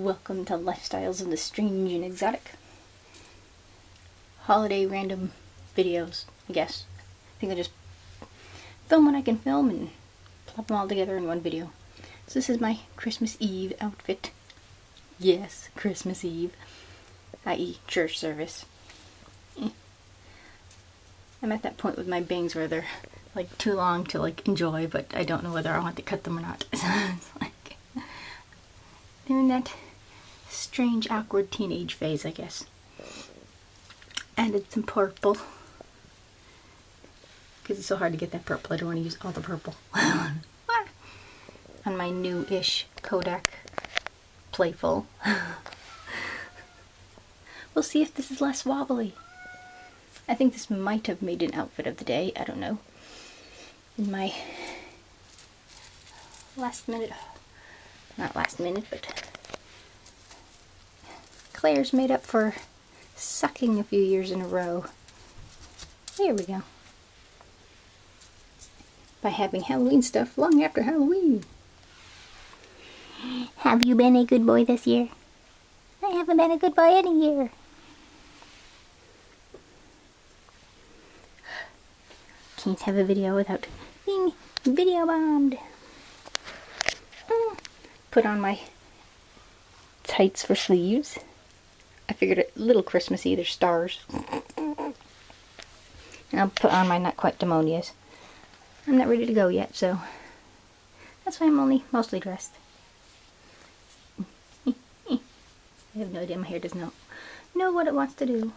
Welcome to Lifestyles of the Strange and Exotic. Holiday random videos, I guess. I think I'll just film what I can film and plop them all together in one video. So this is my Christmas Eve outfit. Yes, Christmas Eve, i.e. church service. I'm at that point with my bangs where they're like too long to like enjoy, but I don't know whether I want to cut them or not. It's like they're in that strange, awkward teenage phase, I guess. Added some purple because it's so hard to get that purple. I don't want to use all the purple on my new-ish Kodak Playful. We'll see if this is less wobbly. I think this might have made an outfit of the day. I don't know. In my last minute, not last minute, but Claire's made up for sucking a few years in a row. There we go. By having Halloween stuff long after Halloween. Have you been a good boy this year? I haven't been a good boy any year. Can't have a video without being video bombed. Put on my tights for sleeves. I figured a little Christmassy, they're stars. And I'll put on my not quite demonias. I'm not ready to go yet, so that's why I'm only mostly dressed. I have no idea, my hair does not know what it wants to do.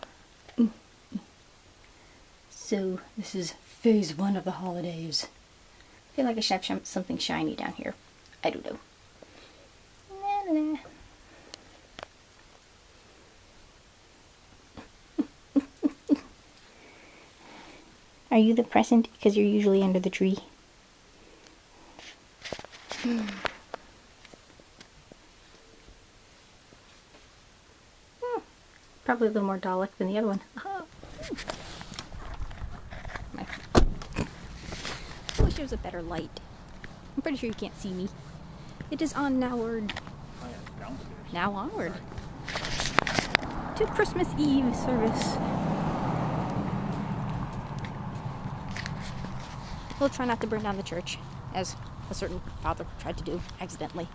So this is phase 1 of the holidays. I feel like I should have something shiny down here. I don't know. Nah. Are you the present because you're usually under the tree? Probably a little more Dalek than the other one. I wish there was a better light. I'm pretty sure you can't see me. It is on nowward. Now onward. To Christmas Eve service. We'll try not to burn down the church, as a certain father tried to do accidentally.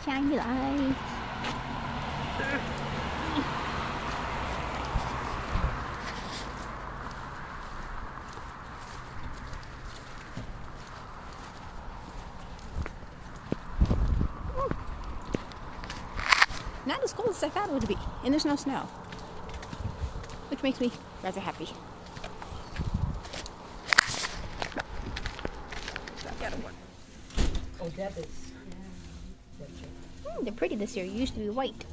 Shiny lights. Not as cold as I thought it would be, and there's no snow, which makes me rather happy. Oh, that is. They're pretty this year. You used to be white.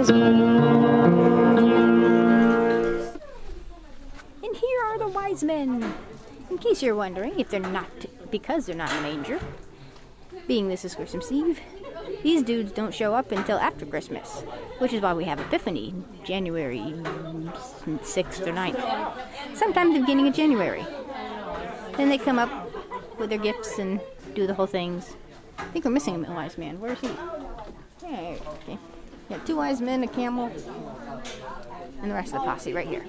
And here are the wise men. In case you're wondering if they're not, because they're not in the manger. Being this is Christmas Eve, these dudes don't show up until after Christmas, which is why we have Epiphany, January 6th or 9th. Sometime the beginning of January. Then they come up with their gifts and do the whole things. I think we're missing a wise man. Where's he? Yeah, okay. Yeah, 2 wise men, a camel, and the rest of the posse right here.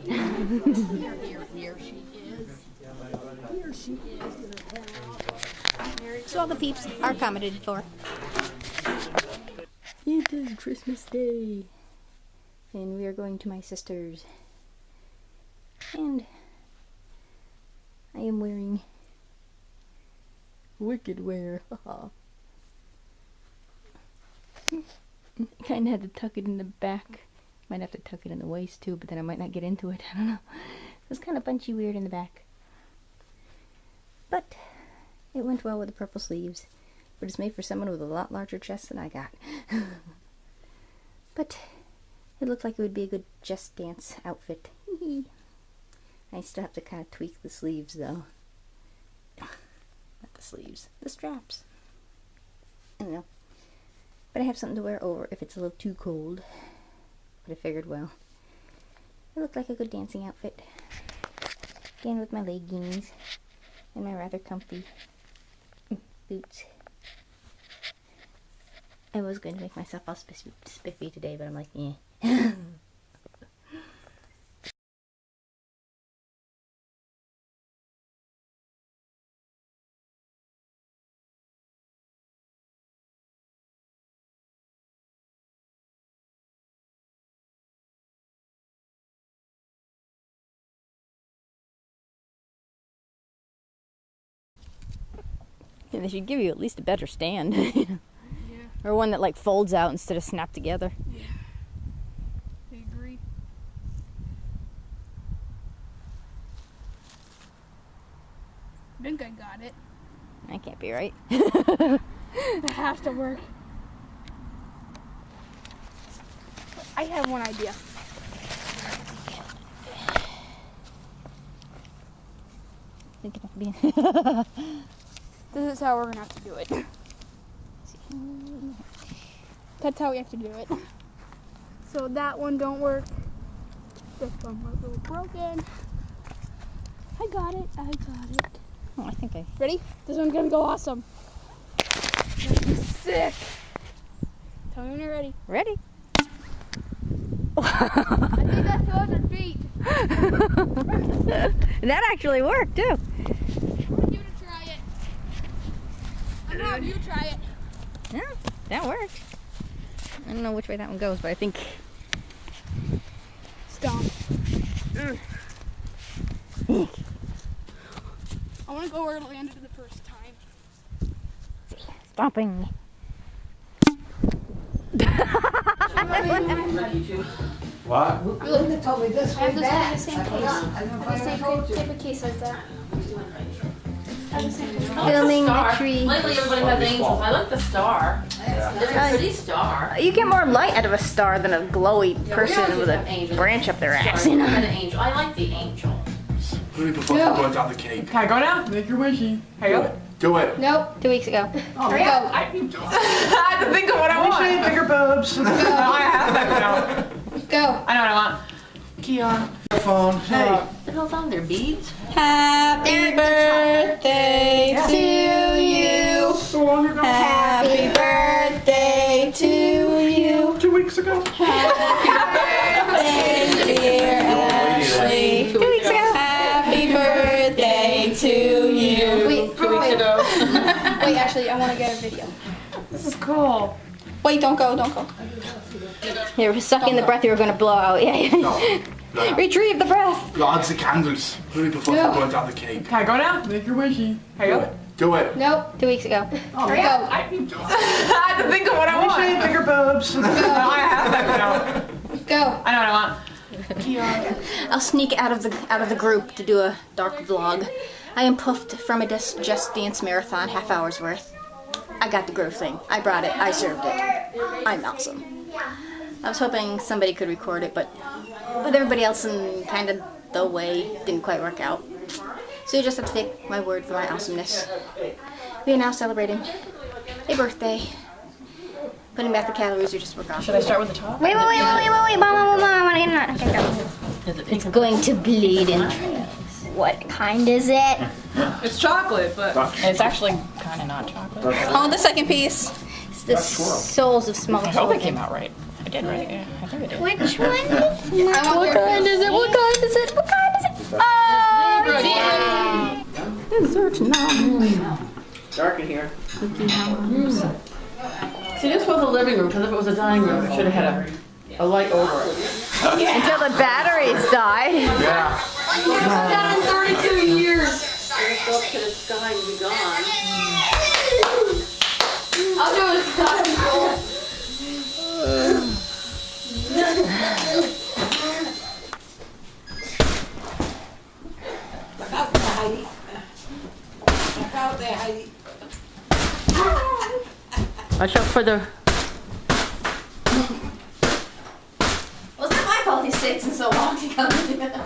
Here she is. Here she is. So all the peeps are accommodated for. It is Christmas Day. And we are going to my sister's. And I am wearing wicked wear. Kind of had to tuck it in the back. Might have to tuck it in the waist too, but then I might not get into it. I don't know. It was kind of bunchy weird in the back. But it went well with the purple sleeves. But it's made for someone with a lot larger chest than I got. But it looked like it would be a good just dance outfit. I still have to kind of tweak the sleeves though. Not the sleeves, the straps. I don't know. But I have something to wear over if it's a little too cold. But I figured, well, it looked like a good dancing outfit. Again with my leggings and my rather comfy boots. I was going to make myself all spiffy today, but I'm like, eh. Yeah, they should give you at least a better stand. Yeah. Or one that like folds out instead of snapped together. Yeah. I agree. I think I got it. That can't be right. It has to work. I have one idea. Think it might be. This is how we're gonna have to do it. That's how we have to do it. So that one don't work. This one was a little broken. I got it. I got it. Oh, I think I... Ready? This one's gonna go awesome. Sick. Tell me when you're ready. Ready? I think that's 200 feet. That actually worked too. I'm gonna give it a try it. I'm gonna have you try it. Yeah, that worked. I don't know which way that one goes, but I think... Stomp. I want to go where it landed the first time. Stomping. What? Linda told me this way back. I have the same case. I have the same type of case like that. I have the same case. Filming the tree. Lately everybody has angels. I like the star. It's a pretty star. You get more light out of a star than a glowy person with a branch up their ass, you know? An angel. I like the angel. Who before you burnt out the cake? Can I go now? Make your wishy. Here you go. Do it. Nope. 2 weeks ago. Hurry up. I have to think of what I want. Bigger boobs. No, I have that now. Go. I know what I want. Keon. Phone. Hey. What the hell's on there? Beads? Happy birthday to you. Happy birthday to you. 2 weeks ago. Happy birthday, dear Ashley. 2 weeks ago. Happy birthday to you. Wait, 2 weeks ago. Wait, Ashley, I want to get a video. This is cool. Wait, don't go, don't go. You're sucking the breath you were going to blow out. Yeah. No. Retrieve the breath. Logs the candles. Who before you burnt out the cake? Can I go now? Make your wishy. Here you go. Do it. Nope. 2 weeks ago. Hurry up. I have to think of what I want. Bigger boobs. No, I have that now. Go. I know what I want. Keon. I'll sneak out of the group to do a dark vlog. I am puffed from a Just Dance marathon, half hour's worth. I got the groove thing. I brought it. I served it. I'm awesome. I was hoping somebody could record it, but with everybody else in kind of the way, didn't quite work out. So you just have to take my word for my awesomeness. We are now celebrating a birthday. Putting back the calories you just forgot. Should I start with the top? Wait, Mom, I want to get it. Okay, go. Is it pink? It's going to bleed in. What kind is it? It's chocolate, but it's actually kind of not chocolate. Hold the second piece. It's the souls of smoked I hope children. it came out right. I did, right? Yeah, I think I did. Which one? What kind is it? What kind is it? What kind is it? Oh, yeah! Dessert now. Dark in here. See, this was a living room, because if it was a dining room, it should have had a light over it. Until the batteries die. Yeah. Done in 32 years. Look up to the sky and be gone. I'll do it as Look out there, Heidi. Look out there, Heidi. Watch out for the... Well, it's not my fault he's taking so long to come together.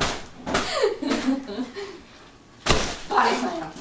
Body slam.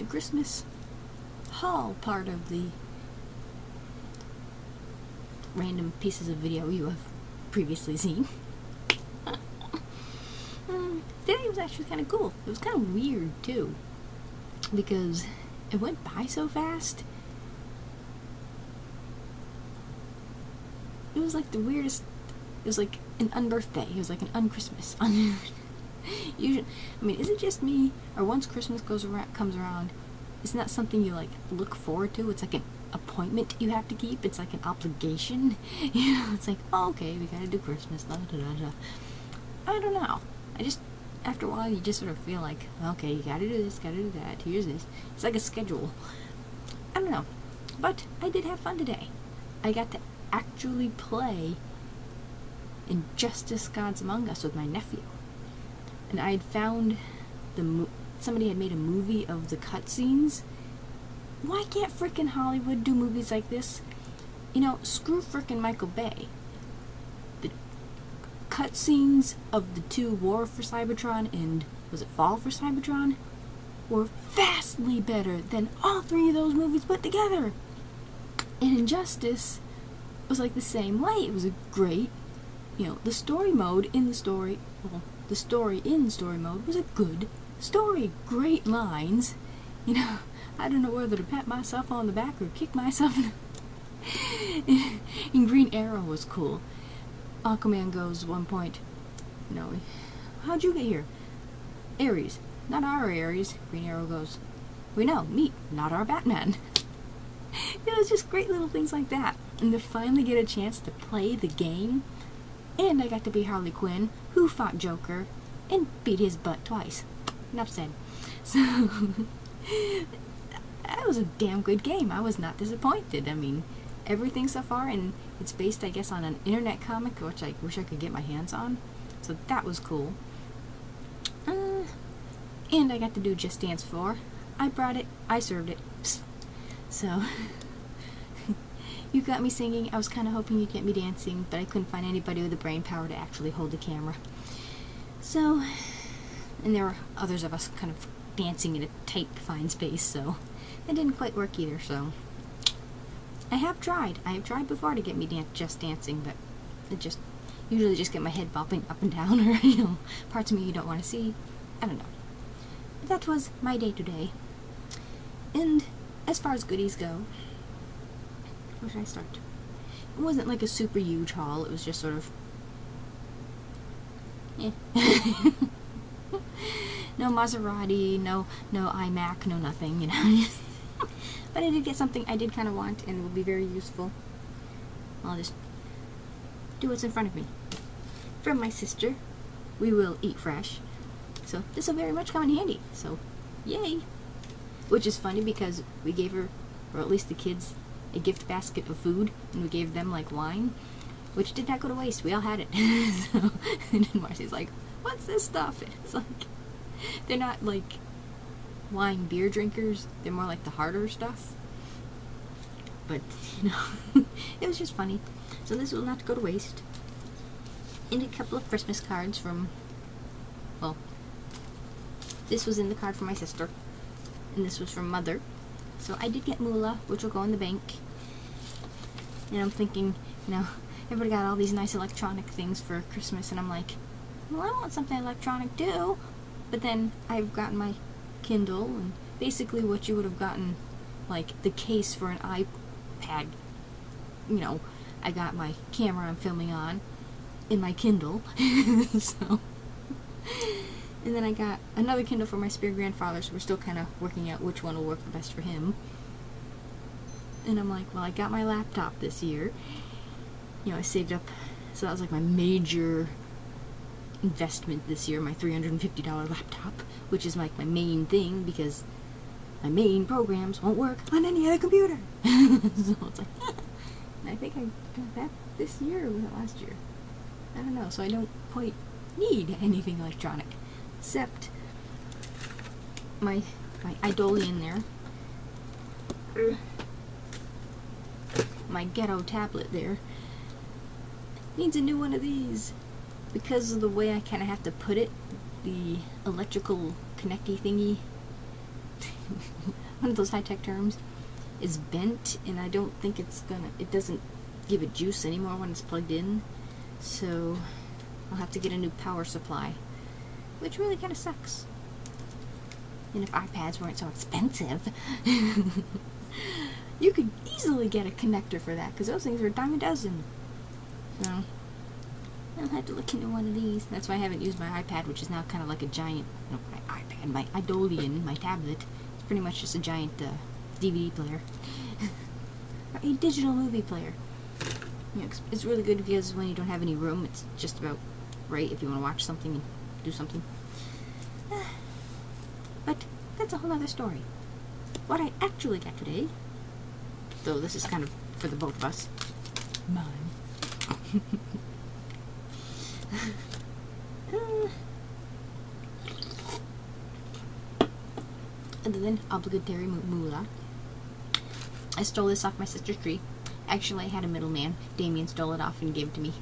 Christmas haul part of the random pieces of video you have previously seen. Today was actually kind of cool. It was kind of weird too, because it went by so fast. It was like the weirdest. It was like an unbirthday. It was like an unchristmas. Usually, I mean, is it just me, or once Christmas comes around, isn't that something you like look forward to? It's like an appointment you have to keep. It's like an obligation. You know, it's like, oh, okay, we gotta do Christmas. Da, da, da, da. I don't know. I just, after a while, you just sort of feel like, okay, you gotta do this, gotta do that. Here's this. It's like a schedule. I don't know, but I did have fun today. I got to actually play Injustice: Gods Among Us with my nephew. And I had found somebody had made a movie of the cutscenes. Why can't frickin' Hollywood do movies like this? You know, screw frickin' Michael Bay. The cutscenes of the two War for Cybertron and, was it Fall for Cybertron, were vastly better than all three of those movies put together. And Injustice was like the same way. It was a great, you know, the story mode in the story, well, the story in story mode was a good story. Great lines. You know, I don't know whether to pat myself on the back or kick myself in the... And Green Arrow was cool. Aquaman goes at one point, you know, how'd you get here? Ares. Not our Ares. Green Arrow goes, we know, meet, not our Batman. It was just great little things like that. And to finally get a chance to play the game, and I got to be Harley Quinn, who fought Joker, and beat his butt twice. Enough said. So, that was a damn good game. I was not disappointed. I mean, everything so far, and it's based, I guess, on an internet comic, which I wish I could get my hands on. So that was cool. And I got to do Just Dance 4. I brought it, I served it. So, you got me singing. I was kind of hoping you'd get me dancing, but I couldn't find anybody with the brain power to actually hold the camera. So, and there were others of us kind of dancing in a tight, confined space, so that didn't quite work either, so. I have tried before to get me just dancing, but it usually just get my head bopping up and down, or, you know, parts of me you don't want to see. I don't know. But that was my day today. And as far as goodies go, where should I start? It wasn't like a super huge haul, it was just sort of, no Maserati, no iMac, no nothing, you know. But I did get something I did kind of want, and it will be very useful. I'll just do what's in front of me. From my sister, We Will Eat Fresh. So this will very much come in handy. So, yay! Which is funny because we gave her, or at least the kids, a gift basket of food, and we gave them like wine, which did not go to waste. We all had it. So, and then Marcy's like, "What's this stuff?" And it's like, they're not like wine beer drinkers, they're more like the harder stuff. But, you know, it was just funny. So this will not go to waste. And a couple of Christmas cards from, well, this was in the card from my sister, and this was from Mother. So I did get moolah, which will go in the bank. And I'm thinking, you know, everybody got all these nice electronic things for Christmas, and I'm like, well, I want something electronic too. But then I've gotten my Kindle, and basically what you would have gotten, like the case for an iPad, you know, I got my camera I'm filming on in my Kindle. So, and then I got another Kindle for my spare grandfather, so we're still kind of working out which one will work the best for him. And I'm like, well, I got my laptop this year, you know, I saved up, so that was like my major investment this year, my $350 laptop, which is like my main thing, because my main programs won't work on any other computer. So it's like, and I think I got that this year, or was it last year? I don't know, so I don't quite need anything electronic, except my Idolian there, my ghetto tablet there, needs a new one of these. Because of the way I kind of have to put it, the electrical connecty thingy, one of those high-tech terms, is bent, and I don't think it doesn't give it juice anymore when it's plugged in, so I'll have to get a new power supply, which really kind of sucks. And if iPads weren't so expensive, you could easily get a connector for that, because those things are a dime a dozen. So I'll have to look into one of these. That's why I haven't used my iPad, which is now kind of like a giant, no, my iPad, my Idolian, my tablet. It's pretty much just a giant DVD player. A digital movie player. You know, it's really good because when you don't have any room, it's just about right if you want to watch something and do something. But that's a whole other story. What I actually got today, though this is kind of for the both of us, mine. Other than obligatory moolah, I stole this off my sister's tree. Actually, I had a middleman. Damien stole it off and gave it to me.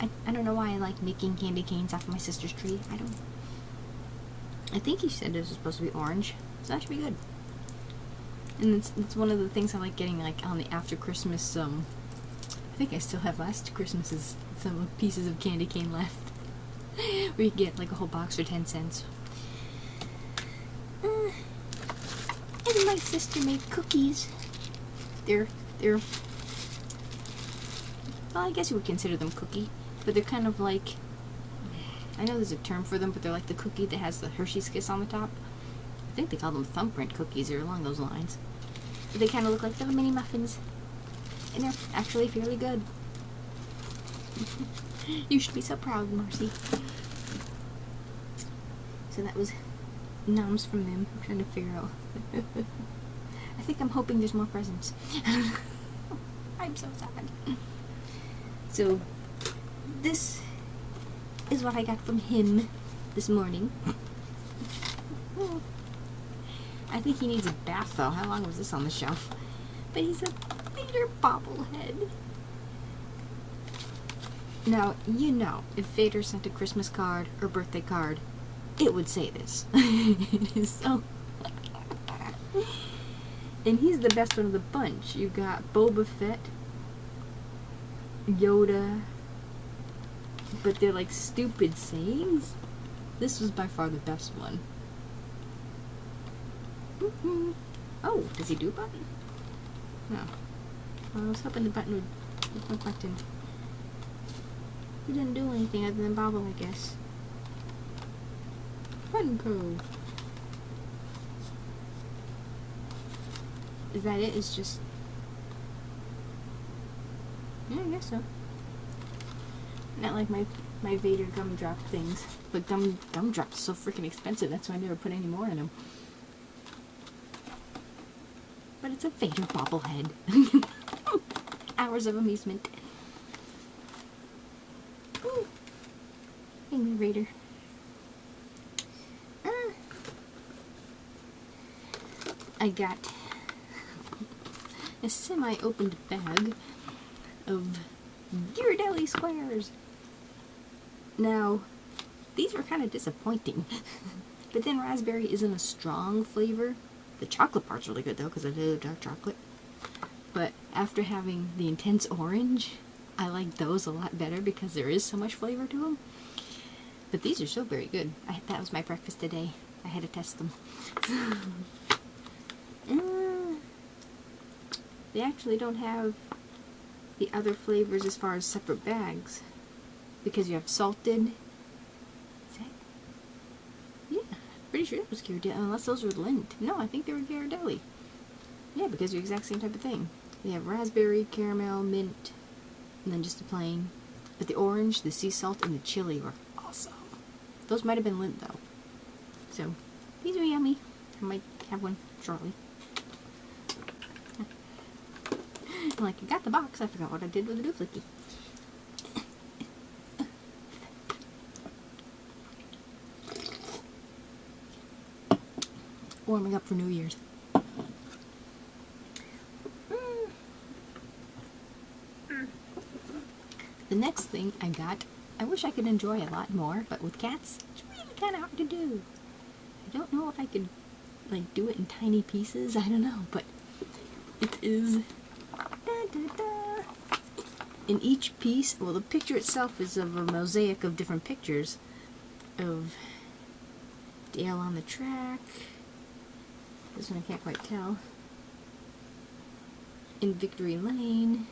I don't know why I like making candy canes off my sister's tree. I think he said it was supposed to be orange, so that should be good. And it's one of the things I like getting, like on the after Christmas. I think I still have last Christmas's some pieces of candy cane left. Where you get like a whole box for 10 cents. And my sister made cookies. They're well, I guess you would consider them cookie, but they're kind of like, I know there's a term for them, but they're like the cookie that has the Hershey's Kiss on the top. I think they call them thumbprint cookies, or along those lines. But they kind of look like little mini muffins, and they're actually fairly good. You should be so proud, Marcy. So that was noms from them. I'm trying to figure out. I think I'm hoping there's more presents. I'm so sad. So, this is what I got from him this morning. I think he needs a bath though. How long was this on the shelf? But he's a Vader bobblehead. Now, you know, if Vader sent a Christmas card or birthday card, it would say this. It is so... And he's the best one of the bunch. You got Boba Fett, Yoda, but they're like stupid sayings. This was by far the best one. Oh, does he do a button? No. I was hoping the button would look button. He didn't do anything other than bobble, I guess. Button code. Is that it? It's just... Yeah, I guess so. Not like my Vader gumdrop things. But gumdrops are so freaking expensive, that's why I never put any more in them. But it's a Vader bobblehead. Hours of amusement. Ooh. Angry Vader. I got a semi-opened bag of Ghirardelli squares. Now, these were kind of disappointing. But then raspberry isn't a strong flavor. The chocolate part's really good though, because I love dark chocolate. But after having the intense orange, I like those a lot better because there is so much flavor to them. But these are so very good. That was my breakfast today. I had to test them. They actually don't have the other flavors as far as separate bags. Because you have salted. Is that? Yeah, pretty sure it was Ghirardelli, unless those were Lindt. No, I think they were Ghirardelli. Yeah, because they're the exact same type of thing. They have raspberry, caramel, mint, and then just the plain. But the orange, the sea salt, and the chili were awesome. Those might have been Lindt though. So, these are yummy. I might have one shortly. Like, I got the box, I forgot what I did with the dooflicky. Warming up for New Year's. The next thing I got, I wish I could enjoy a lot more, but with cats, it's really kind of hard to do. I don't know if I could, like, do it in tiny pieces, I don't know, but it is... In each piece, well, the picture itself is of a mosaic of different pictures of Dale on the track. This one I can't quite tell. In Victory Lane.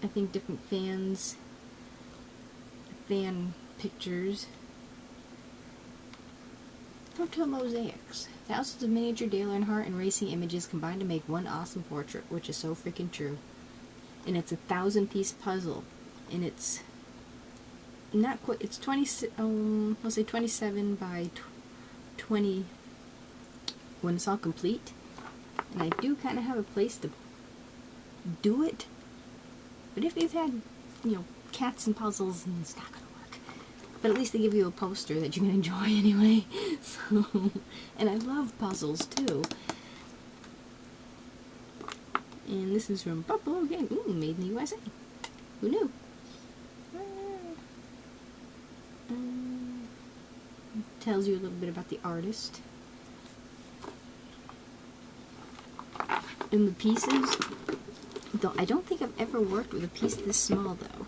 I think different fan pictures. Photo mosaics. Thousands of miniature Dale Earnhardt and racing images combined to make one awesome portrait, which is so freaking true. And it's a 1,000-piece puzzle, and it's not quite. It's 27 by 20 when it's all complete. And I do kind of have a place to do it. But if you've had, you know, cats and puzzles, and it's not gonna work. But at least they give you a poster that you can enjoy anyway. So, and I love puzzles too. And this is from Buffalo again. Ooh, made in the USA. Who knew? Tells you a little bit about the artist. And the pieces, though I don't think I've ever worked with a piece this small though.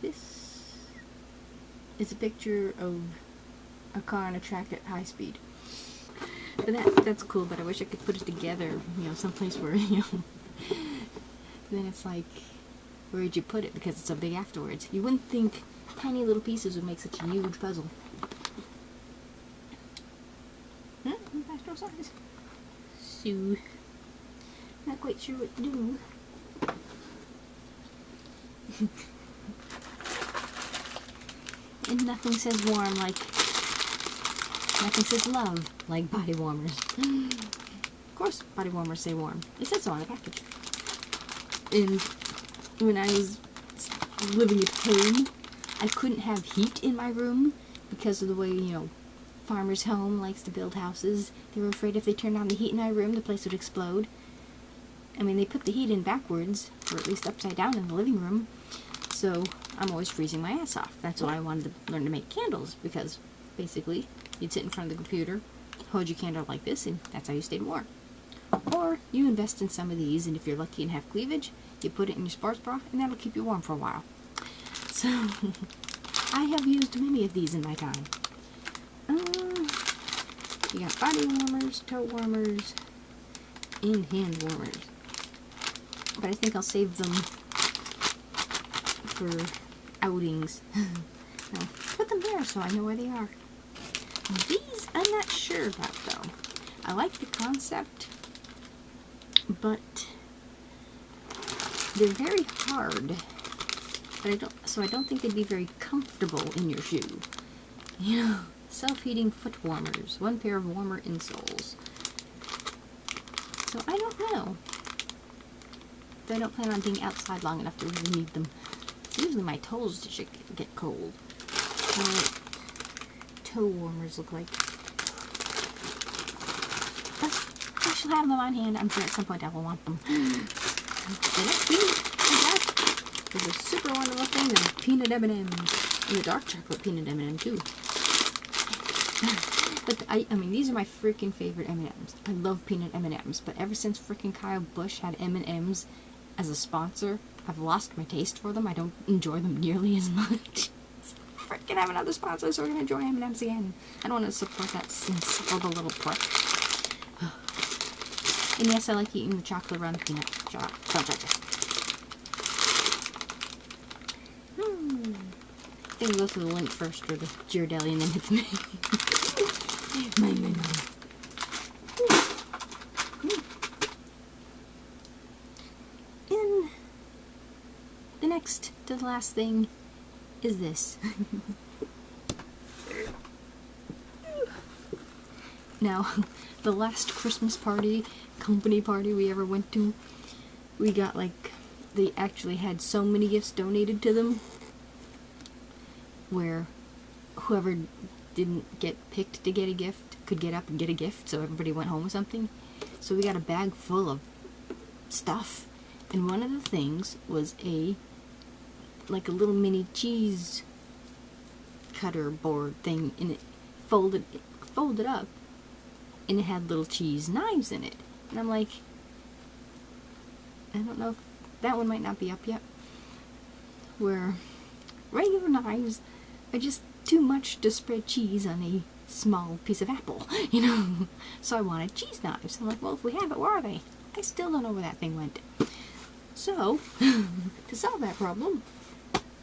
This is a picture of a car on a track at high speed. But that's cool, but I wish I could put it together, you know, someplace where, you know, then it's like, where'd you put it? Because it's so big afterwards. You wouldn't think tiny little pieces would make such a huge puzzle. Astro size. So, not quite sure what to do. And nothing says warm like Nothing says love like body warmers. Of course, body warmers say warm. It said so on the package. And when I was living at home, I couldn't have heat in my room because of the way, Farmer's Home likes to build houses. They were afraid if they turned on the heat in my room, the place would explode. I mean, they put the heat in backwards, or at least upside down in the living room, so I'm always freezing my ass off. That's why I wanted to learn to make candles, because basically, you'd sit in front of the computer, hold your candle like this, and that's how you stayed warm. Or you invest in some of these, and if you're lucky and have cleavage, you put it in your sports bra, and that'll keep you warm for a while. So, I have used many of these in my time. You got body warmers, toe warmers, and hand warmers. But I think I'll save them for outings. Now, put them there so I know where they are. These, I'm not sure about though. I like the concept, but they're very hard. But I don't think they'd be very comfortable in your shoe. Self-heating foot warmers. 1 pair of warmer insoles. So I don't know. But I don't plan on being outside long enough to really need them. Usually my toes should get cold. Toe warmers look like. But I shall have them on hand. I'm sure at some point I will want them. The next thing I got is a super wonderful thing of peanut M&M's. And the dark chocolate peanut M&M too. But I mean, these are my freaking favorite M&Ms. I love peanut M&Ms, but ever since freaking Kyle Busch had M&Ms as a sponsor, I've lost my taste for them. I don't enjoy them nearly as much. So freaking have another sponsor, so we're gonna enjoy M&Ms again. I don't want to support that insufferable little prick. And yes, I like eating the chocolate around the peanut. Don't judge it. I think we'll go through the link first for the Ghirardelli, and then it's me. Mine. And the next to the last thing is this. Now, the last Christmas party, company party we ever went to, we got they actually had so many gifts donated to them, where whoever didn't get picked to get a gift could get up and get a gift, so everybody went home with something. So we got a bag full of stuff, and one of the things was a little mini cheese cutter board thing, and it folded up, and it had little cheese knives in it. And I'm like, I don't know if that one might not be up yet, where regular knives are just too much to spread cheese on a small piece of apple, So I wanted cheese knives. I'm like, well, if we have it, where are they? I still don't know where that thing went. So, to solve that problem,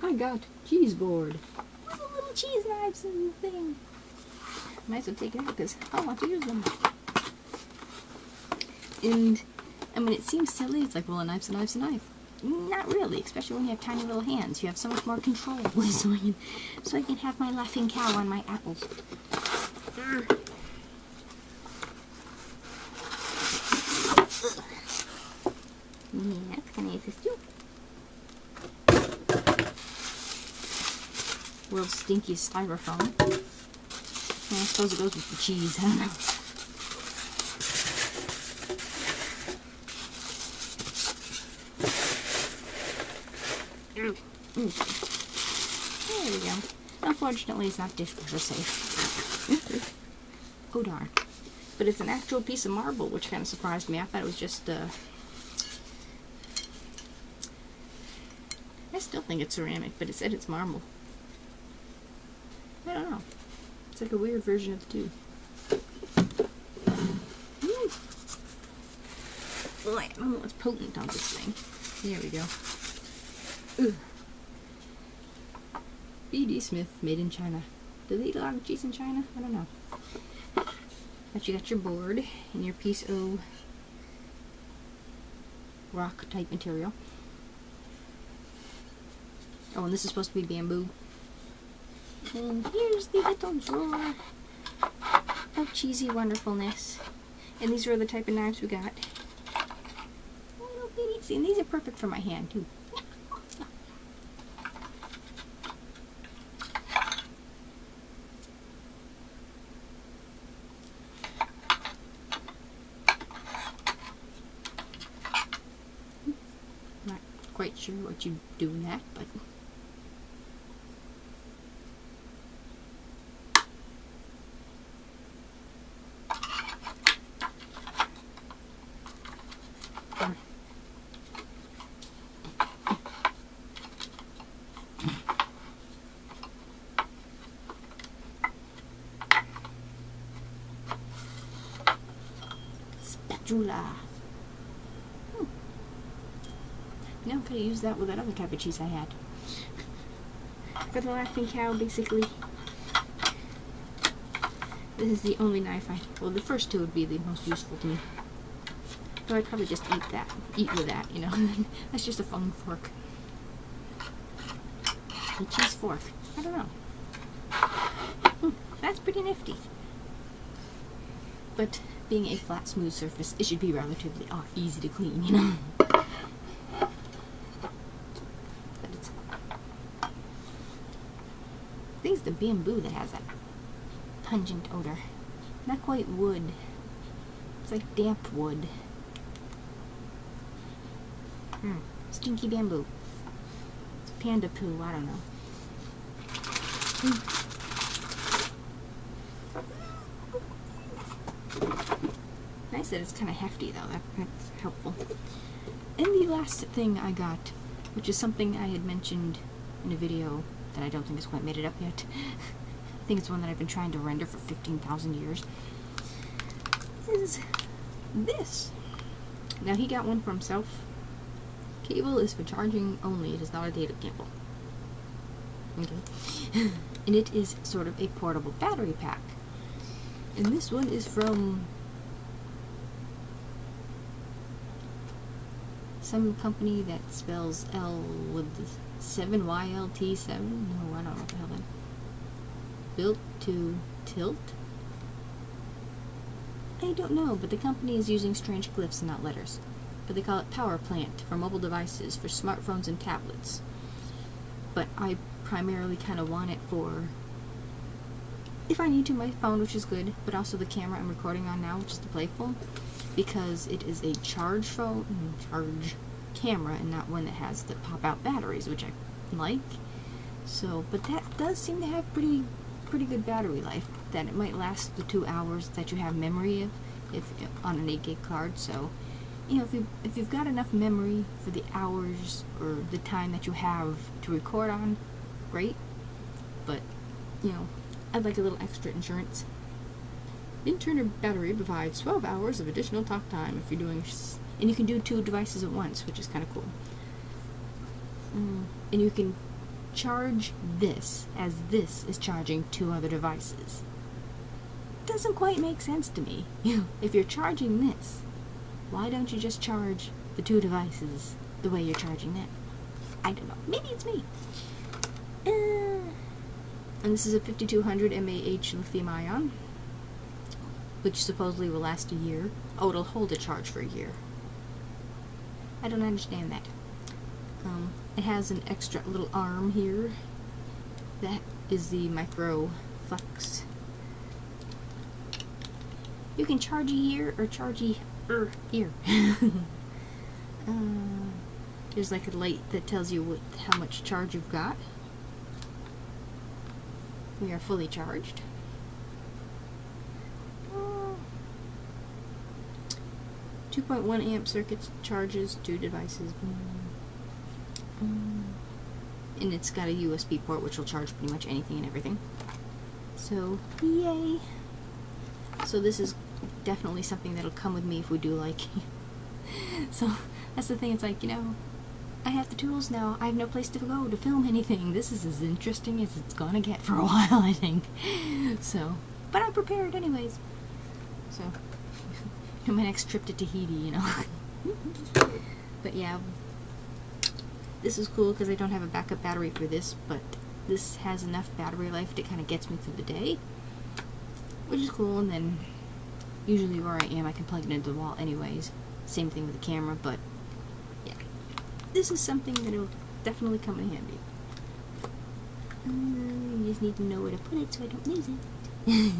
I got cheese board. All the little cheese knives in the thing. Might as well take it out because I want to use them. And, I mean, it seems silly. It's like, well, a knife's a knife's a knife. Not really, especially when you have tiny little hands. You have so much more control. so I can have my laughing cow on my apples. Yeah, can I assist you? World's stinkiest styrofoam. I suppose it goes with the cheese. I don't know. There we go. Unfortunately, it's not dishwasher safe. Oh darn. But it's an actual piece of marble, which kind of surprised me. I thought it was just, I still think it's ceramic, but it said it's marble. I don't know. It's like a weird version of the two. Boy, I don't know what's potent on this thing. There we go. Ooh. B.D. Smith, made in China. Do they eat a lot of cheese in China? I don't know. But you got your board and your piece of rock type material. Oh, and this is supposed to be bamboo. And here's the little drawer. of cheesy wonderfulness. And these are the type of knives we got. Little bitty. See, and these are perfect for my hand too. Not quite sure what you do with that, but spatula. Now I'm gonna use that with that other type of cheese I had. For the laughing cow, basically. This is the only knife well, the first two would be the most useful to me. But I'd probably just eat with that, you know. That's just a fun fork. A cheese fork. I don't know. That's pretty nifty. But being a flat, smooth surface, it should be relatively easy to clean, you know. But it's, I think it's the bamboo that has that pungent odor. Not quite wood. It's like damp wood. Stinky bamboo. It's panda poo, I don't know. Nice that it's kind of hefty though, that's helpful. And the last thing I got, which is something I had mentioned in a video that I don't think has quite made it up yet. I think it's one that I've been trying to render for 15,000 years, is this. Now he got one for himself. Cable is for charging only, it is not a data cable. Okay. And it is sort of a portable battery pack. And this one is from some company that spells L with 7YLT7. No, I don't know what the hell that. Built to tilt? I don't know, but the company is using strange glyphs and not letters. But they call it Power Plant for mobile devices, for smartphones and tablets. But I primarily kind of want it for, if I need to, my phone, which is good, but also the camera I'm recording on now, which is the Playful, because it is a charge camera and not one that has the pop-out batteries, which I like. So, but that does seem to have pretty good battery life, that it might last the 2 hours that you have memory of, if on an 8 gig card. So, you know, if you've got enough memory for the hours or the time that you have to record on, great. But, you know, I'd like a little extra insurance. Internal battery provides 12 hours of additional talk time if you're doing, and you can do 2 devices at once, which is kind of cool. And you can charge this as this is charging 2 other devices. Doesn't quite make sense to me. If you're charging this, why don't you just charge the 2 devices the way you're charging that? I don't know. Maybe it's me. And this is a 5200 mAh lithium ion, which supposedly will last a year. Oh, it'll hold a charge for a year. I don't understand that. It has an extra little arm here. That is the micro flux. You can charge a year or charge a year. There's like a light that tells you how much charge you've got. We are fully charged. 2.1 amp circuit charges 2 devices. And it's got a USB port which will charge pretty much anything and everything. So, yay! So this is definitely something that'll come with me if we do like. So, that's the thing, it's like, you know, I have the tools now, I have no place to go to film anything. This is as interesting as it's gonna get for a while, I think. So, but I'm prepared anyways. So, my next trip to Tahiti, you know. But yeah, this is cool because I don't have a backup battery for this, but this has enough battery life that kind of gets me through the day. which is cool. And then usually where I am, I can plug it into the wall anyways. Same thing with the camera, but yeah, this is something that will definitely come in handy. You just need to know where to put it so I don't lose it.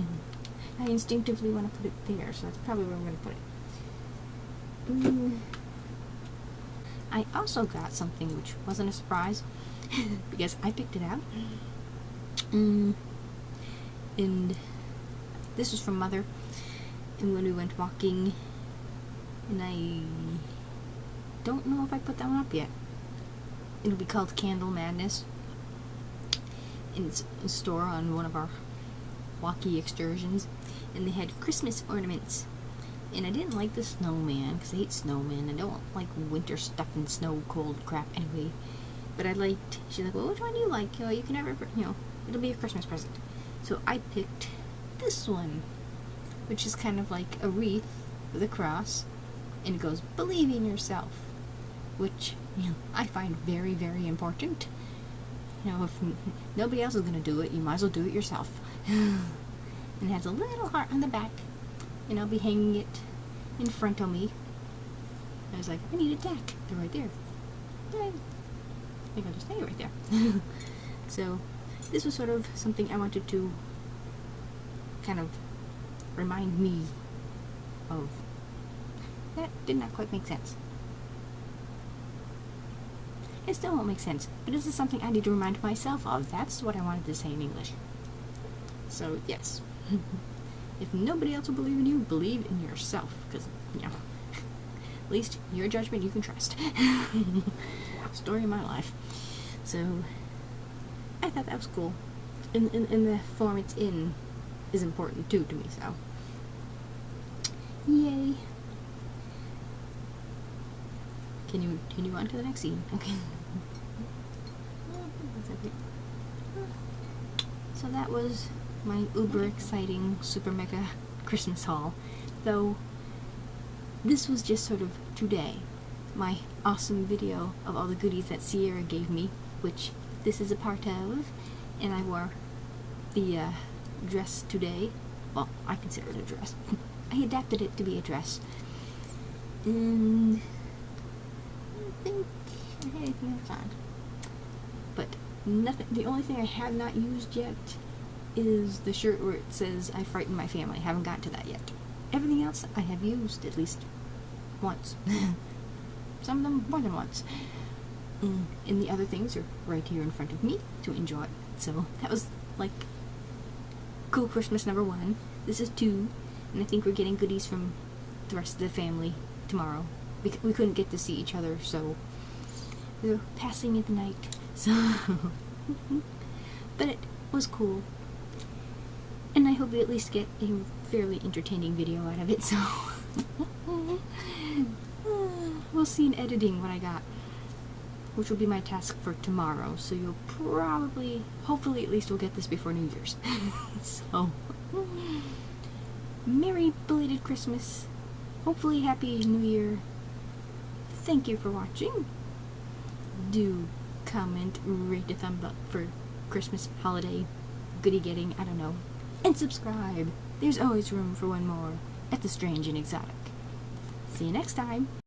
I instinctively want to put it there, so that's probably where I'm going to put it. I also got something which wasn't a surprise because I picked it out. And this was from Mother, and when we went walking, and I don't know if I put that one up yet. It'll be called Candle Madness, and it's a store on one of our walkie excursions, and they had Christmas ornaments. And I didn't like the snowman because I hate snowmen. I don't like winter stuff and snow cold crap anyway. But I liked, she's like, well, which one do you like? You can have it, it'll be a Christmas present. So I picked this one, which is kind of like a wreath with a cross, and it goes, believe in yourself, which I find very, very important. If nobody else is going to do it, you might as well do it yourself. And it has a little heart on the back, and I'll be hanging it in front of me. I was like, I need a deck. They're right there. I think I'll just hang it right there. So this was sort of something I wanted to kind of remind me of. That did not quite make sense. It still won't make sense, but this is something I need to remind myself of. That's what I wanted to say in English. So yes. If nobody else will believe in you, believe in yourself, because at least your judgment you can trust. Story of my life. So I thought that was cool. And the form it's in is important too to me, so yay. Can you continue on to the next scene? Okay. So that was my uber exciting super mega Christmas haul, though this was just sort of today my awesome video of all the goodies that Sierra gave me, which this is a part of, and I wore the dress today. Well, I consider it a dress. I adapted it to be a dress, and I think I had anything else on, but nothing. The only thing I have not used yet is the shirt where it says I frighten my family. I haven't gotten to that yet. Everything else I have used at least once. Some of them more than once. And the other things are right here in front of me to enjoy. So that was like cool Christmas number 1. This is 2, and I think we're getting goodies from the rest of the family tomorrow. We couldn't get to see each other, so we were passing in the night. So but it was cool. And I hope you at least get a fairly entertaining video out of it, so we'll see in editing what I got, which will be my task for tomorrow, so you'll probably, hopefully at least we'll get this before New Year's. So, Merry belated Christmas, hopefully Happy New Year, thank you for watching, do comment, rate a thumb up for Christmas holiday goodie getting, I don't know. And subscribe. There's always room for one more at the Strange and Exotic. See you next time.